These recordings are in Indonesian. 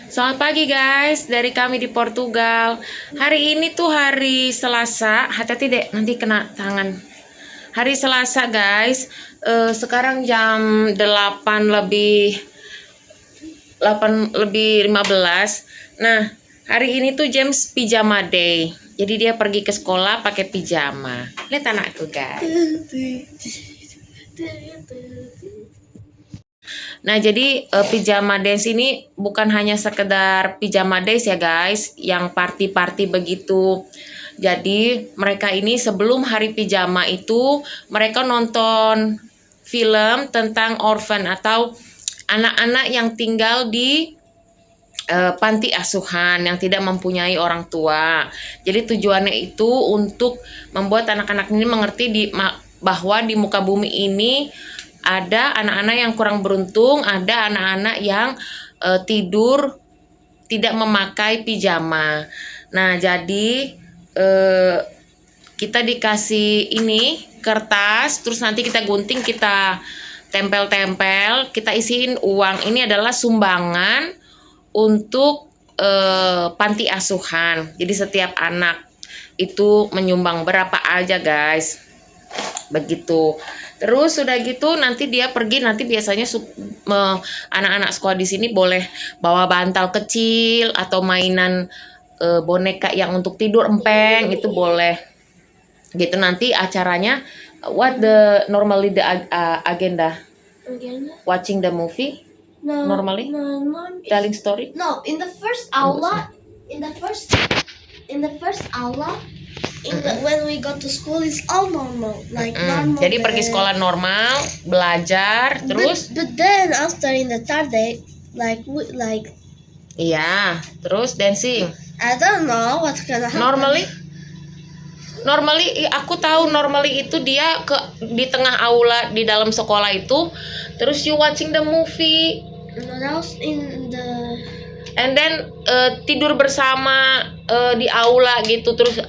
Selamat pagi guys, dari kami di Portugal. Hari ini tuh hari Selasa, hati-hati deh nanti kena tangan. Hari Selasa guys, sekarang jam 8 lebih 15. Nah, hari ini tuh James pijama day. Jadi dia pergi ke sekolah pakai pijama. Lihat anakku guys. Nah, jadi pijama dance ini bukan hanya sekedar pijama dance ya guys, yang party-party begitu. Jadi mereka ini sebelum hari pijama itu mereka nonton film tentang orphan atau anak-anak yang tinggal di panti asuhan yang tidak mempunyai orang tua. Jadi tujuannya itu untuk membuat anak-anak ini mengerti bahwa di muka bumi ini ada anak-anak yang kurang beruntung, ada anak-anak yang tidur tidak memakai pijama. Nah, jadi kita dikasih ini kertas, terus nanti kita gunting, kita tempel-tempel, kita isiin uang. Ini adalah sumbangan untuk panti asuhan. Jadi setiap anak itu menyumbang berapa aja guys, begitu. Terus sudah gitu nanti dia pergi, nanti biasanya anak-anak sekolah di sini boleh bawa bantal kecil atau mainan boneka yang untuk tidur empeng, itu boleh gitu. Nanti acaranya what the normally the agenda watching the movie. No, Normally? no, Telling story? no. In the first aula, when we go to school, it's all normal, like normal. Jadi pergi sekolah normal, belajar, terus? But then after in the third day, like Iya, terus dancing. I don't know what's gonna happen. Normally aku tahu normally itu dia di tengah aula di dalam sekolah itu, terus you watching the movie. No, that was in the. And then tidur bersama di aula gitu, terus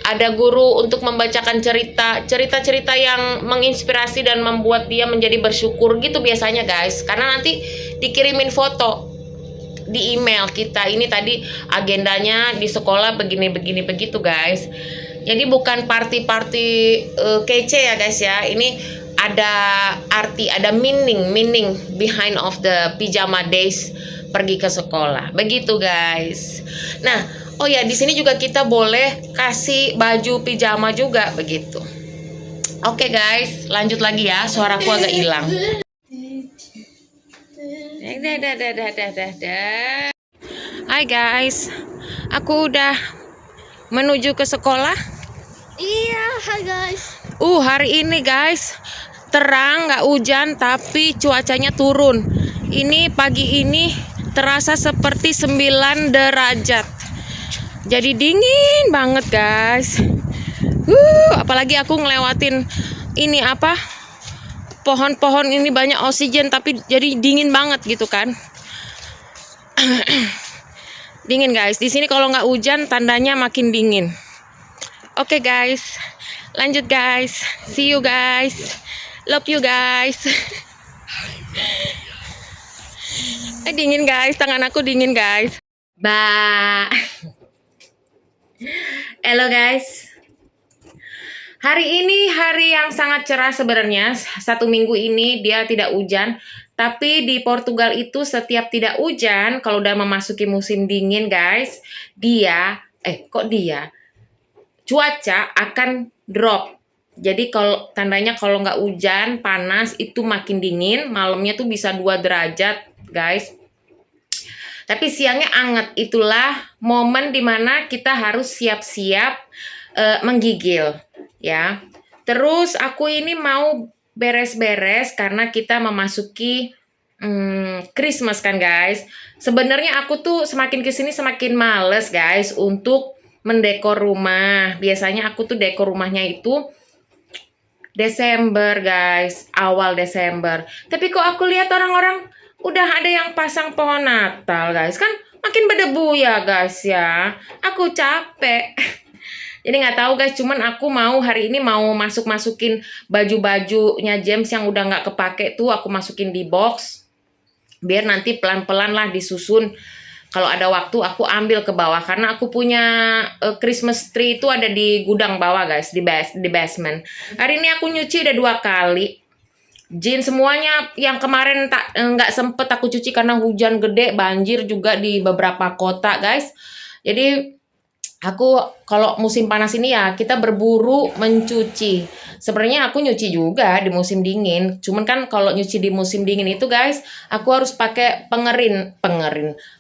ada guru untuk membacakan cerita yang menginspirasi dan membuat dia menjadi bersyukur gitu biasanya guys. Karena nanti dikirimin foto di email kita, ini tadi agendanya di sekolah begini begitu guys. Jadi bukan party-party kece ya guys ya. Ini ada arti, ada meaning behind of the pijama days pergi ke sekolah. Begitu guys. Nah, oh ya di sini juga kita boleh kasih baju pijama juga begitu. Oke guys, lanjut lagi ya. Suaraku agak hilang. Hai guys, aku udah menuju ke sekolah. Iya, hi guys. Hari ini guys terang, nggak hujan, tapi cuacanya turun. Ini pagi ini terasa seperti 9 derajat. Jadi dingin banget guys. Apalagi aku ngelewatin ini apa? Pohon-pohon ini banyak oksigen, tapi jadi dingin banget gitu kan. Dingin guys. Di sini kalau nggak hujan tandanya makin dingin. Oke guys, lanjut guys. See you guys. Love you guys. Dingin guys, tangan aku dingin guys. Bye. Halo guys. Hari ini hari yang sangat cerah sebenarnya. 1 minggu ini dia tidak hujan. Tapi di Portugal itu setiap tidak hujan, kalau udah memasuki musim dingin guys, cuaca akan drop. Jadi kalau tandanya kalau nggak hujan, panas, itu makin dingin. Malamnya tuh bisa 2 derajat guys. Tapi siangnya anget. Itulah momen dimana kita harus siap-siap menggigil ya. Terus aku ini mau beres-beres karena kita memasuki Christmas kan guys. Sebenarnya aku tuh semakin kesini semakin males guys untuk mendekor rumah. Biasanya aku tuh dekor rumahnya itu Desember guys, awal Desember. Tapi kok aku lihat orang-orang udah ada yang pasang pohon Natal guys. Kan makin berdebu ya guys ya. Aku capek. Jadi nggak tahu guys, cuman aku mau hari ini mau masukin baju-bajunya James yang udah nggak kepake tuh, aku masukin di box. Biar nanti pelan-pelan lah disusun. Kalau ada waktu aku ambil ke bawah karena aku punya Christmas tree itu ada di gudang bawah guys, di basement. Hari ini aku nyuci udah 2 kali. Jeans semuanya yang kemarin nggak sempet aku cuci karena hujan gede, banjir juga di beberapa kota guys. Jadi aku kalau musim panas ini ya kita berburu mencuci. Sebenarnya aku nyuci juga di musim dingin. Cuman kan kalau nyuci di musim dingin itu guys, aku harus pakai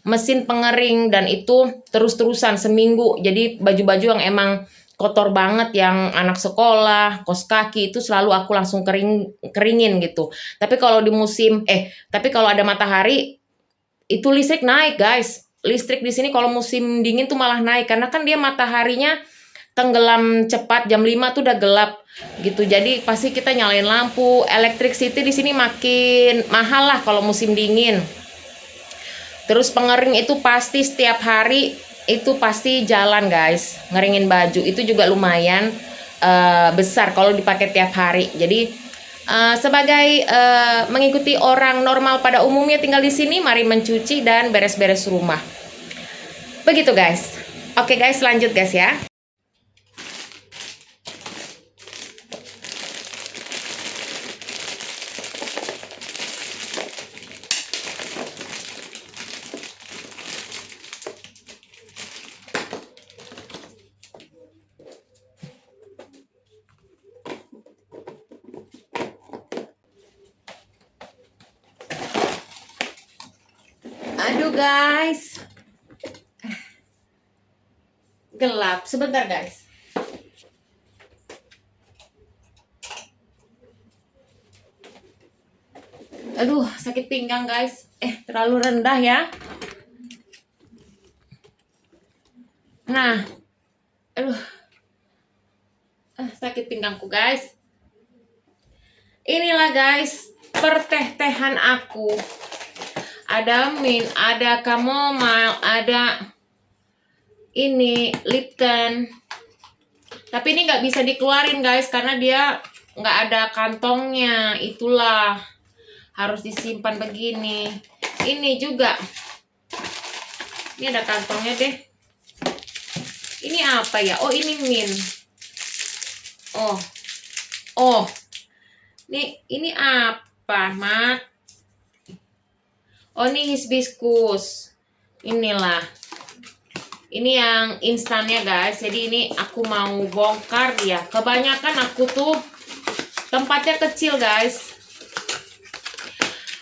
mesin pengering dan itu terus-terusan seminggu. Jadi baju-baju yang emang kotor banget yang anak sekolah, kos kaki itu selalu aku langsung keringin gitu. Tapi kalau ada matahari itu listrik naik guys. Listrik di sini kalau musim dingin tuh malah naik karena kan dia mataharinya tenggelam cepat, jam 5 tuh udah gelap gitu. Jadi pasti kita nyalain lampu. Electricity di sini makin mahal lah kalau musim dingin. Terus pengering itu pasti setiap hari itu pasti jalan guys. Ngeringin baju itu juga lumayan besar kalau dipakai tiap hari. Jadi sebagai mengikuti orang normal pada umumnya tinggal di sini, mari mencuci dan beres-beres rumah. Begitu guys. Oke guys, lanjut guys ya. Aduh guys, gelap. Sebentar guys. Aduh, sakit pinggang guys. Terlalu rendah ya. Nah, aduh, sakit pinggangku guys. Inilah guys, perteh-tehan aku. Ada mint, ada chamomile, ada ini Lipton. Tapi ini nggak bisa dikeluarin guys karena dia nggak ada kantongnya. Itulah harus disimpan begini. Ini juga. Ini ada kantongnya deh. Ini apa ya? Oh ini mint. Oh. Ini apa, Mat? Oh ini hibiscus. Inilah. Ini yang instannya guys. Jadi ini aku mau bongkar dia. Kebanyakan aku tuh tempatnya kecil guys.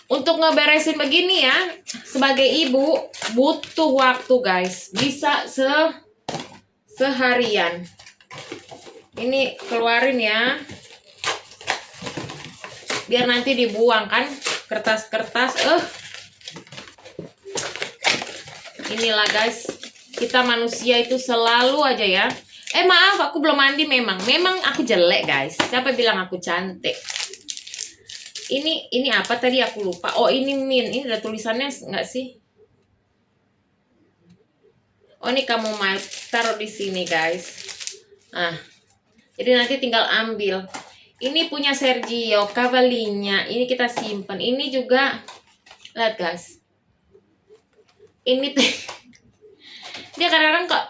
Untuk ngeberesin begini ya, sebagai ibu butuh waktu guys. Bisa seharian. Ini keluarin ya. Biar nanti dibuang kan kertas-kertas. Inilah guys, kita manusia itu selalu aja ya. Maaf, aku belum mandi memang aku jelek guys. Siapa bilang aku cantik? Ini apa tadi aku lupa. Oh ini mint. Ini ada tulisannya nggak sih? Oh ini kamu mau taruh di sini guys. Jadi nanti tinggal ambil. Ini punya Sergio Cavalinya. Ini kita simpan. Ini juga lihat guys. Ini dia kadang-kadang kok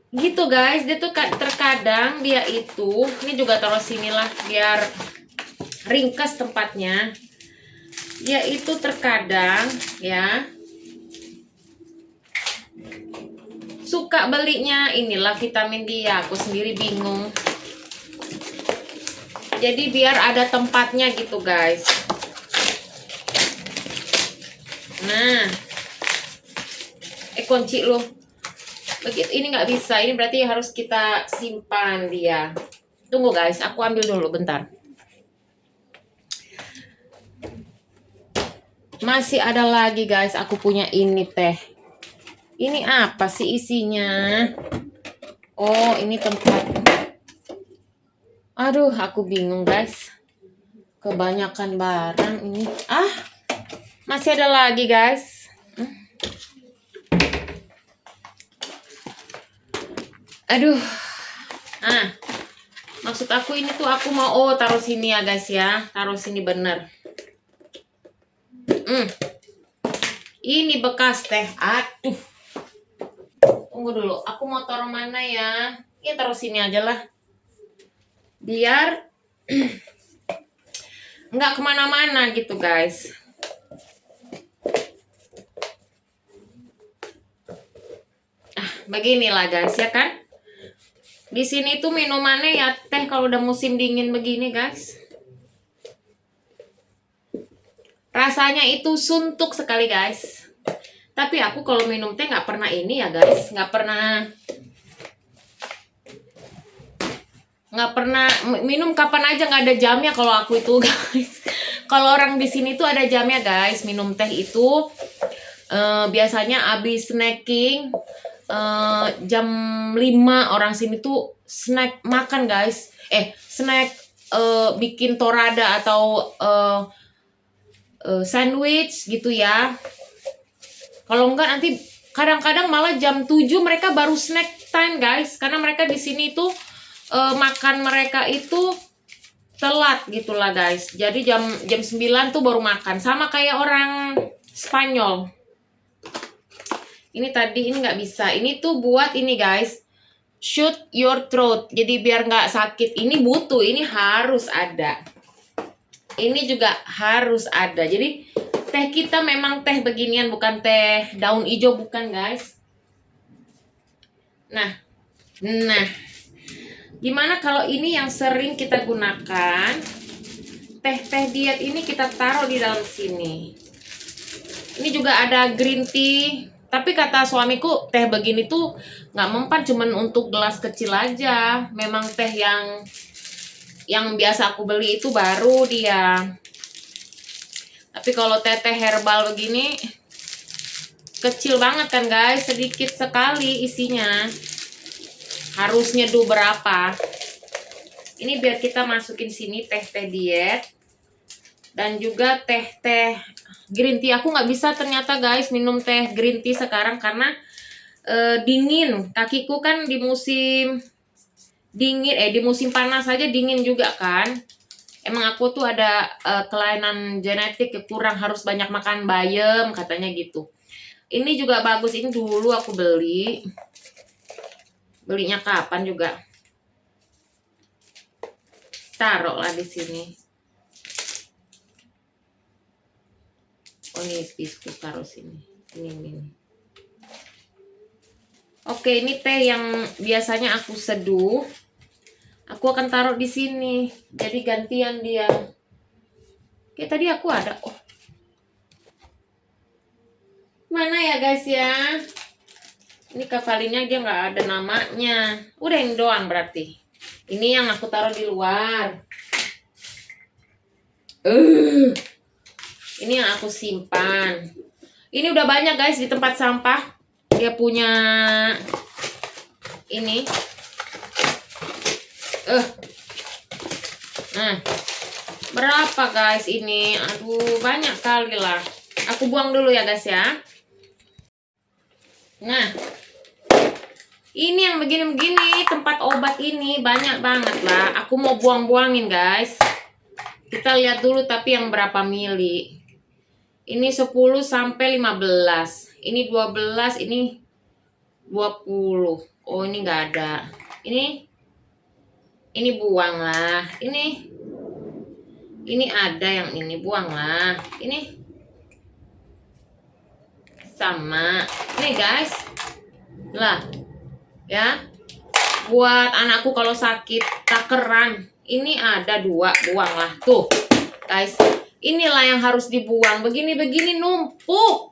gitu guys, dia tuh terkadang dia itu ini juga taruh sinilah biar ringkas tempatnya. Dia itu terkadang ya suka belinya inilah vitamin dia, aku sendiri bingung. Jadi biar ada tempatnya gitu guys. Nah kunci lo begitu, ini nggak bisa, ini berarti harus kita simpan dia. Tunggu guys, aku ambil dulu bentar. Masih ada lagi guys, aku punya ini teh. Ini apa sih isinya? Oh ini tempat. Aduh aku bingung guys, kebanyakan barang ini. Masih ada lagi guys. Aduh. Maksud aku ini tuh aku mau taruh sini ya guys ya. Taruh sini bener. Ini bekas teh. Aduh. Tunggu dulu. Aku mau taruh mana ya? Ya taruh sini aja lah. Biar nggak kemana-mana gitu guys. Beginilah guys ya kan. Di sini tuh minumannya ya teh kalau udah musim dingin begini guys. Rasanya itu suntuk sekali guys. Tapi aku kalau minum teh nggak pernah ini ya guys, nggak pernah minum kapan aja, nggak ada jamnya kalau aku itu guys. Kalau orang di sini tuh ada jamnya guys. Minum teh itu biasanya abis snacking. Jam 5 orang sini tuh snack makan guys. Snack bikin torada atau sandwich gitu ya. Kalau enggak nanti kadang-kadang malah jam 7 mereka baru snack time guys. Karena mereka di sini tuh makan mereka itu telat gitulah guys. Jadi jam 9 tuh baru makan. Sama kayak orang Spanyol. Ini tadi ini nggak bisa. Ini tuh buat ini guys, shoot your throat. Jadi biar nggak sakit. Ini butuh. Ini harus ada. Ini juga harus ada. Jadi teh kita memang teh beginian, bukan teh daun hijau, bukan guys. Nah, gimana kalau ini yang sering kita gunakan? Teh diet ini kita taruh di dalam sini. Ini juga ada green tea. Tapi kata suamiku teh begini tuh nggak mempan, cuman untuk gelas kecil aja. Memang teh yang biasa aku beli itu baru dia. Tapi kalau teh herbal begini kecil banget kan guys, sedikit sekali isinya. Harus nyeduh berapa? Ini biar kita masukin sini teh diet dan juga teh green tea. Aku nggak bisa ternyata guys minum teh green tea sekarang karena dingin. Kakiku kan di musim dingin, di musim panas saja dingin juga kan. Emang aku tuh ada kelainan genetik, kurang harus banyak makan bayam katanya gitu. Ini juga bagus. Ini dulu aku belinya kapan juga. Taruh lah di sini. Oh ini biskuit taruh sini. Ini. Oke, ini teh yang biasanya aku seduh. Aku akan taruh di sini. Jadi gantian dia. Oke, tadi aku ada. Oh. Mana ya guys ya? Ini kavalinnya dia nggak ada namanya. Udah ini doang berarti. Ini yang aku taruh di luar. Ini yang aku simpan. Ini udah banyak guys di tempat sampah. Dia punya ini. Nah, berapa guys ini? Aduh, banyak kali lah. Aku buang dulu ya guys ya. Nah, ini yang begini-begini tempat obat ini banyak banget lah. Aku mau buang-buangin guys. Kita lihat dulu tapi yang berapa mili. Ini 10 sampai 15. Ini 12, ini 20. Oh, ini nggak ada. Ini buang lah. Ini ada yang ini buang lah. Ini sama. Nih guys. Lah. Ya. Buat anakku kalau sakit takeran. Ini ada 2, buang lah. Tuh. Guys, inilah yang harus dibuang. Begini-begini numpuk.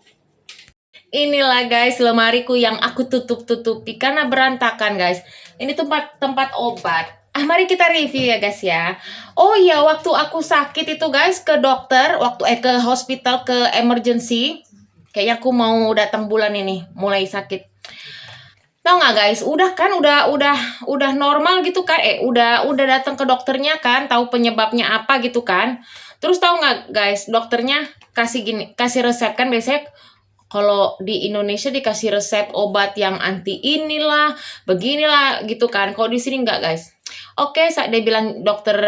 Inilah guys lemariku yang aku tutup-tutupi karena berantakan guys. Ini tempat obat. Mari kita review ya guys ya. Oh iya, waktu aku sakit itu guys ke dokter, ke hospital, ke emergency. Kayaknya aku mau datang bulan ini mulai sakit. Tahu nggak guys? Udah normal gitu kan? Udah datang ke dokternya kan, tahu penyebabnya apa gitu kan? Terus tahu nggak guys, dokternya kasih resep kan biasanya. Kalau di Indonesia dikasih resep obat yang anti inilah, beginilah gitu kan. Kalau di sini enggak guys. Oke, dia bilang dokter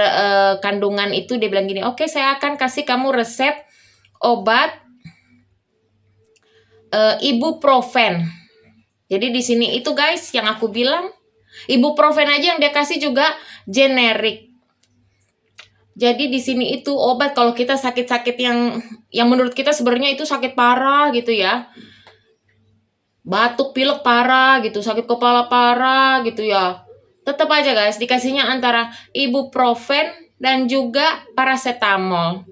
kandungan itu dia bilang gini, oke saya akan kasih kamu resep obat ibuprofen. Jadi di sini itu guys yang aku bilang, ibuprofen aja yang dia kasih juga generik. Jadi di sini itu obat kalau kita sakit-sakit yang menurut kita sebenarnya itu sakit parah gitu ya. Batuk pilek parah gitu, sakit kepala parah gitu ya. Tetap aja guys dikasihnya antara ibuprofen dan juga paracetamol.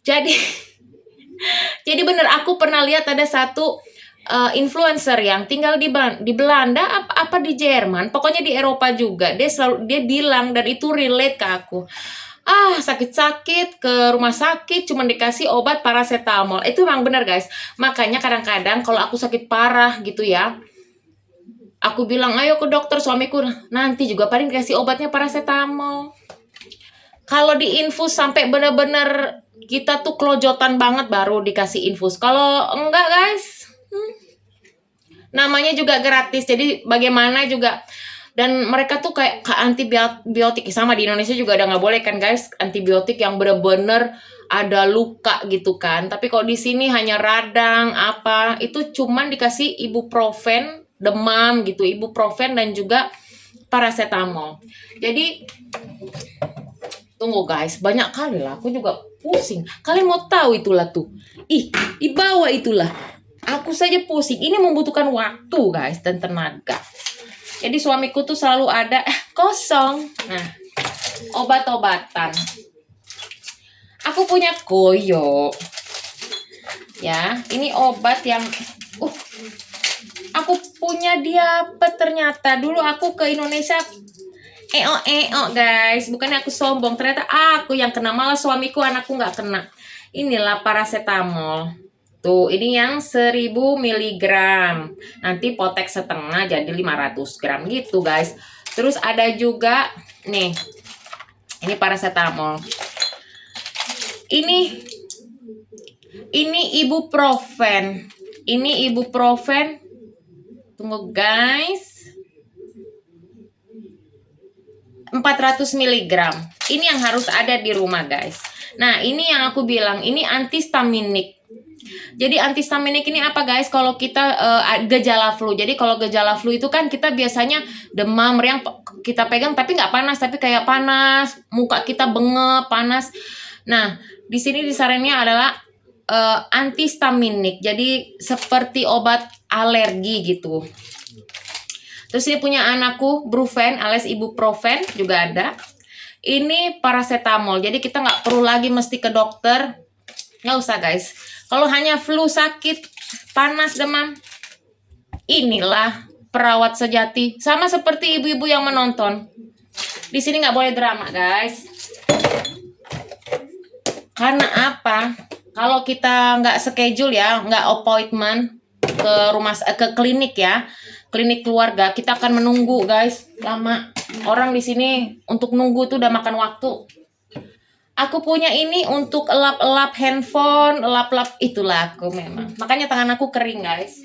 Jadi jadi bener aku pernah lihat ada satu influencer yang tinggal di Belanda apa di Jerman, pokoknya di Eropa juga. Dia bilang dan itu relate ke aku. Sakit-sakit ke rumah sakit cuma dikasih obat paracetamol. Itu memang benar guys. Makanya kadang-kadang kalau aku sakit parah gitu ya, aku bilang ayo ke dokter, suamiku nanti juga paling dikasih obatnya paracetamol. Kalau diinfus sampai bener-bener kita tuh kelojotan banget baru dikasih infus. Kalau enggak guys, namanya juga gratis. Jadi bagaimana juga. Dan mereka tuh kayak antibiotik. Sama di Indonesia juga udah nggak boleh kan guys. Antibiotik yang bener-bener ada luka gitu kan. Tapi kalau di sini hanya radang apa. Itu cuman dikasih ibuprofen, demam gitu. Ibuprofen dan juga paracetamol. Jadi tunggu guys. Banyak kali lah. Aku juga pusing. Kalian mau tahu itulah tuh. Di bawah itulah. Aku saja pusing. Ini membutuhkan waktu guys dan tenaga. Jadi suamiku tuh selalu ada kosong. Nah, obat-obatan. Aku punya koyo. Ya, ini obat yang aku punya diapet ternyata. Dulu aku ke Indonesia guys. Bukannya aku sombong, ternyata aku yang kena, malah suamiku, anakku nggak kena. Inilah paracetamol. Tuh, ini yang 1000 mg. Nanti potek setengah jadi 500 gram gitu, guys. Terus ada juga nih. Ini paracetamol. Ini ibuprofen. Ini ibuprofen. Tunggu, guys. 400 mg. Ini yang harus ada di rumah, guys. Nah, ini yang aku bilang, ini antihistaminik. Jadi antihistaminik ini apa guys? Kalau kita gejala flu. Jadi kalau gejala flu itu kan kita biasanya demam, meriang, kita pegang tapi nggak panas, tapi kayak panas, muka kita bengep, panas. Nah, di sini disarannya adalah antihistaminik. Jadi seperti obat alergi gitu. Terus ini punya anakku, Brufen alias ibuprofen juga ada. Ini paracetamol. Jadi kita nggak perlu lagi mesti ke dokter. Nggak usah guys. Kalau hanya flu, sakit, panas, demam, inilah perawat sejati. Sama seperti ibu-ibu yang menonton. Di sini nggak boleh drama, guys. Karena apa? Kalau kita nggak schedule ya, nggak appointment ke klinik ya, klinik keluarga, kita akan menunggu, guys, lama. Orang di sini untuk nunggu tuh udah makan waktu. Aku punya ini untuk elap-elap handphone, elap-elap, itulah aku memang. Makanya tangan aku kering, guys.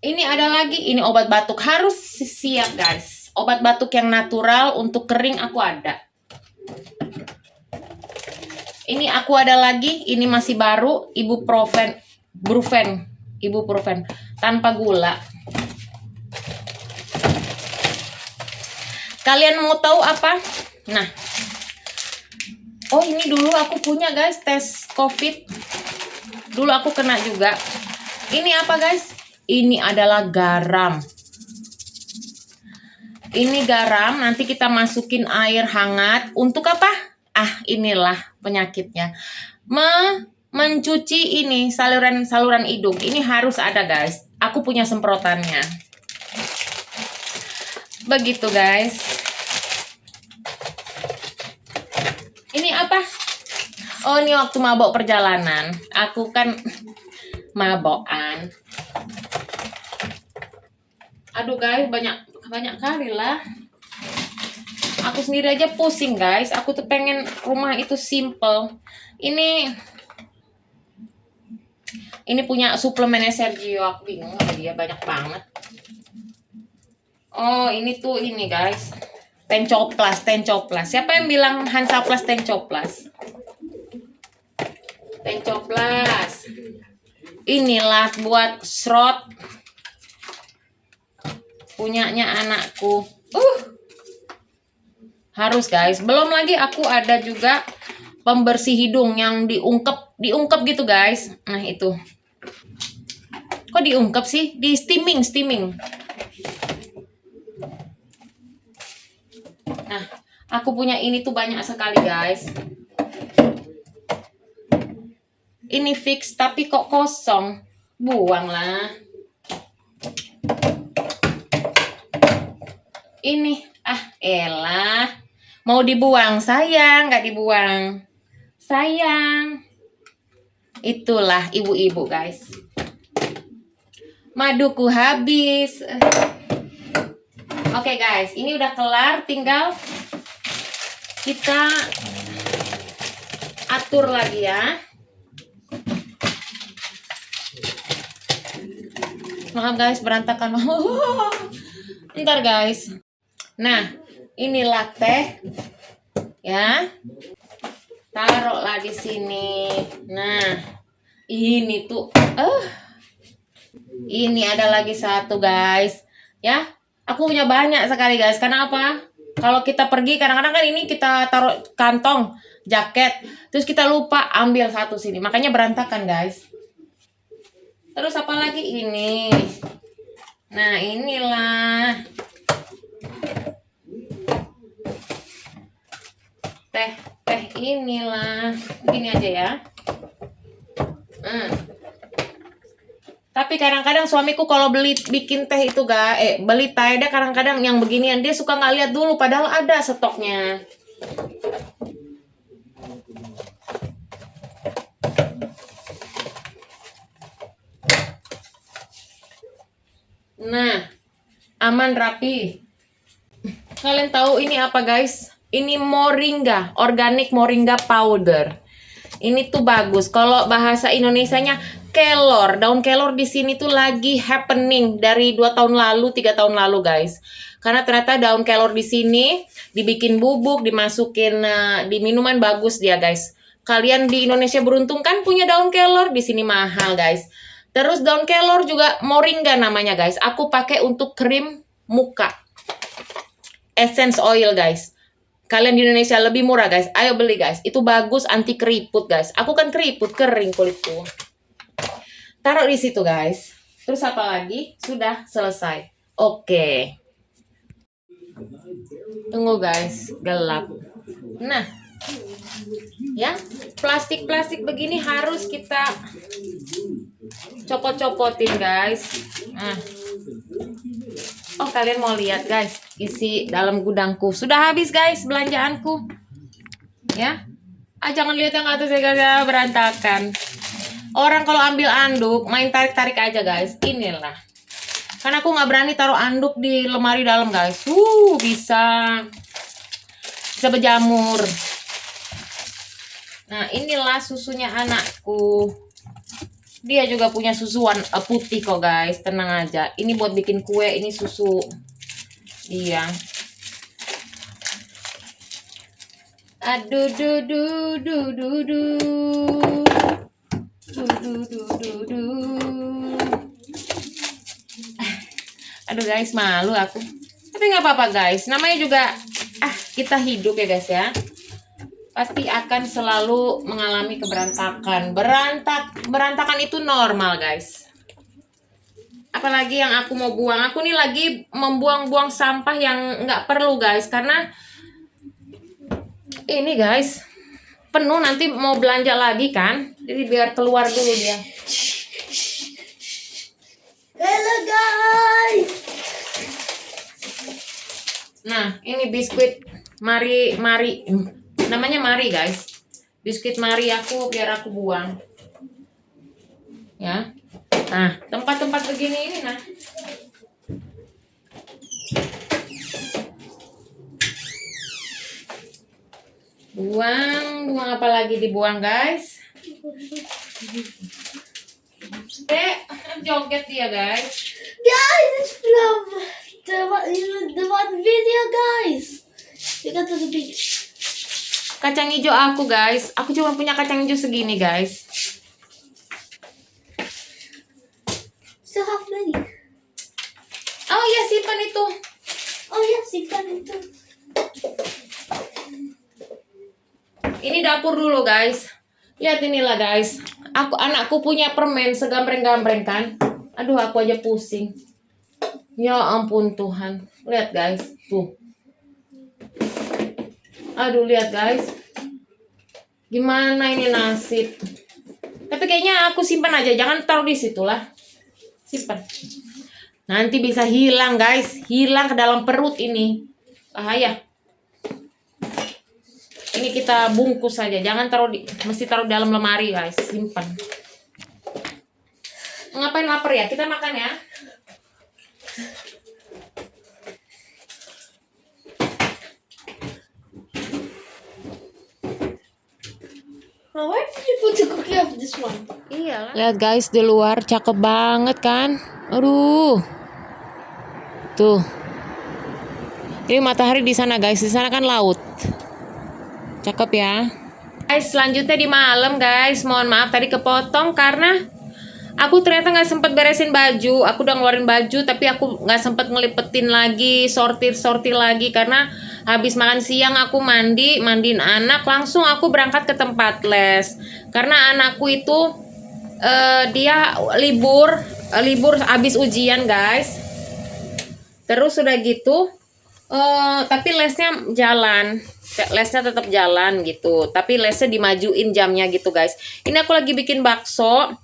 Ini ada lagi, ini obat batuk. Harus siap, guys. Obat batuk yang natural untuk kering aku ada. Ini aku ada lagi, ini masih baru, ibuprofen, ibuprofen tanpa gula. Kalian mau tahu apa? Nah, ini dulu aku punya guys, tes COVID. Dulu aku kena juga. Ini apa guys? Ini adalah garam. Ini garam, nanti kita masukin air hangat. Untuk apa? Inilah penyakitnya. Mencuci ini saluran hidung. Ini harus ada guys. Aku punya semprotannya. Begitu guys. Ini apa? Ini waktu mabok perjalanan. Aku kan mabokan. Aduh guys, banyak kali lah. Aku sendiri aja pusing guys. Aku tuh pengen rumah itu simple. Ini punya suplemennya Sergio. Aku bingung sama dia, banyak banget. Ini guys. Tencoplas. Siapa yang bilang Hansaplast Tencoplas? Tencoplas. Inilah buat serot punyanya anakku. Harus guys. Belum lagi aku ada juga pembersih hidung yang diungkep gitu guys. Nah itu. Kok diungkep sih? Di steaming. Nah, aku punya ini tuh banyak sekali guys. Ini fix tapi kok kosong. Buanglah. Ini, elah. Mau dibuang, sayang, nggak dibuang. Sayang. Itulah ibu-ibu guys. Maduku habis. Oke guys, ini udah kelar. Tinggal kita atur lagi ya. Maaf guys, berantakan. Ntar guys. Nah, ini latte ya. Taruhlah di sini. Nah, ini tuh ini ada lagi satu guys. Ya, aku punya banyak sekali guys. Karena apa? Kalau kita pergi kadang-kadang kan ini kita taruh kantong jaket, terus kita lupa ambil satu sini. Makanya berantakan guys. Terus apa lagi ini? Nah, inilah teh inilah. Gini aja ya. Tapi kadang-kadang suamiku kalau bikin teh itu beli teh, dia kadang-kadang yang beginian dia suka nggak lihat dulu padahal ada stoknya. Nah, aman rapi. Kalian tahu ini apa guys? Ini moringa, organic moringa powder. Ini tuh bagus. Kalau bahasa Indonesianya kelor. Daun kelor di sini tuh lagi happening dari 2 tahun lalu, 3 tahun lalu guys. Karena ternyata daun kelor di sini dibikin bubuk, dimasukin di minuman, bagus dia guys. Kalian di Indonesia beruntung kan punya daun kelor, di sini mahal guys. Terus daun kelor juga moringa namanya guys. Aku pakai untuk krim muka. Essence oil guys. Kalian di Indonesia lebih murah guys. Ayo beli guys. Itu bagus, anti keriput guys. Aku kan keriput, kering kulitku. Taruh di situ guys. Terus apa lagi? Sudah selesai. Oke. Tunggu guys, gelap. Nah, ya, plastik-plastik begini harus kita copot-copotin guys. Nah. Oh, kalian mau lihat guys, isi dalam gudangku. Sudah habis guys belanjaanku. Ya. Jangan lihat yang atas ya guys, ya, berantakan. Orang kalau ambil anduk, main tarik-tarik aja guys. Inilah. Karena aku nggak berani taruh anduk di lemari dalam guys. Bisa berjamur. Nah, inilah susunya anakku. Dia juga punya susu putih kok guys, tenang aja. Ini buat bikin kue, ini susu dia. Aduh, aduh guys, malu aku. Tapi nggak apa-apa guys, namanya juga kita hidup ya guys ya. Pasti akan selalu mengalami keberantakan. Berantakan itu normal guys. Apalagi yang aku mau buang. Aku nih lagi membuang-buang sampah yang nggak perlu guys. Karena ini guys, penuh, nanti mau belanja lagi kan. Jadi biar keluar dulu dia. Hello guys. Nah, ini biskuit Mari. Namanya Mari guys. Biskuit Mari aku biar aku buang. Ya. Nah, tempat-tempat begini ini nah. Buang apa lagi dibuang guys? Joget dia guys. Guys, it's from the one video guys. We got to the beach. Kacang hijau aku guys. Aku cuma punya kacang hijau segini guys. still have many. Oh iya, simpan itu. Oh yeah, simpan itu. Ini dapur dulu guys. Lihat inilah guys. Anakku punya permen segambreng-gambreng kan. Aduh, aku aja pusing. Ya ampun Tuhan. Lihat guys, tuh. Aduh, lihat guys. Gimana ini nasib. Tapi kayaknya aku simpan aja, jangan taruh di situ lah. Simpan. Nanti bisa hilang guys, hilang ke dalam perut ini. Bahaya. Ini kita bungkus saja, jangan taruh mesti taruh dalam lemari guys, simpan. Ngapain lapar ya? Kita makan ya. Well, where did you put the cookie of this one? Iyalah. Lihat guys di luar, cakep banget kan? Aduh. Tuh. Ini matahari di sana guys, di sana kan laut. Cakep ya. Guys, selanjutnya di malam guys. Mohon maaf tadi kepotong karena aku ternyata nggak sempet beresin baju. Aku udah ngeluarin baju tapi aku nggak sempet ngelipetin lagi, sortir lagi karena habis makan siang aku mandiin anak, langsung aku berangkat ke tempat les. Karena anakku itu dia libur habis ujian guys. Terus udah gitu tapi lesnya tetap jalan gitu. Tapi lesnya dimajuin jamnya gitu guys. Ini aku lagi bikin bakso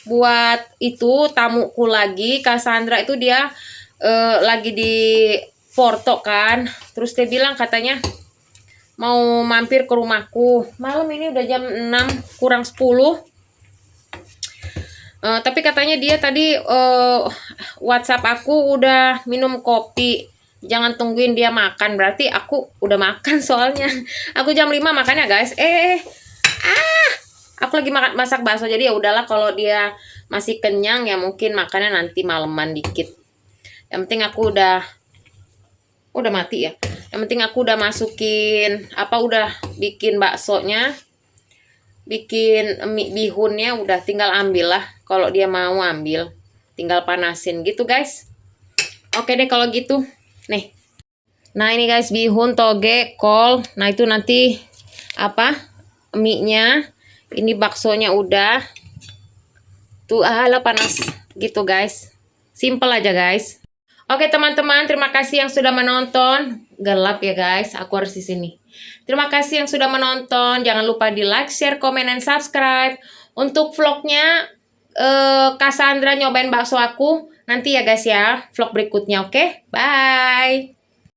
buat itu tamuku lagi. Cassandra itu dia lagi di Porto kan, terus dia bilang katanya mau mampir ke rumahku. Malam ini udah jam 6 kurang 10. Tapi katanya dia tadi WhatsApp aku udah minum kopi. Jangan tungguin dia makan, berarti aku udah makan soalnya. Aku jam 5 makannya guys. Aku lagi masak bakso, jadi ya udahlah kalau dia masih kenyang ya mungkin makannya nanti maleman dikit. Yang penting aku udah mati ya. Yang penting aku udah masukin udah bikin baksonya, bikin mie bihunnya, udah tinggal ambil lah. Kalau dia mau ambil, tinggal panasin gitu guys. Oke deh kalau gitu. Nih. Nah ini guys bihun, toge, kol. Nah itu nanti mie-nya. Ini baksonya udah. Tuh panas gitu guys. Simple aja guys. Oke teman-teman, terima kasih yang sudah menonton. Gelap ya guys, aku harus di sini. Terima kasih yang sudah menonton. Jangan lupa di like, share, komen, dan subscribe. Untuk vlognya Cassandra nyobain bakso aku nanti ya guys ya, vlog berikutnya. Oke, bye.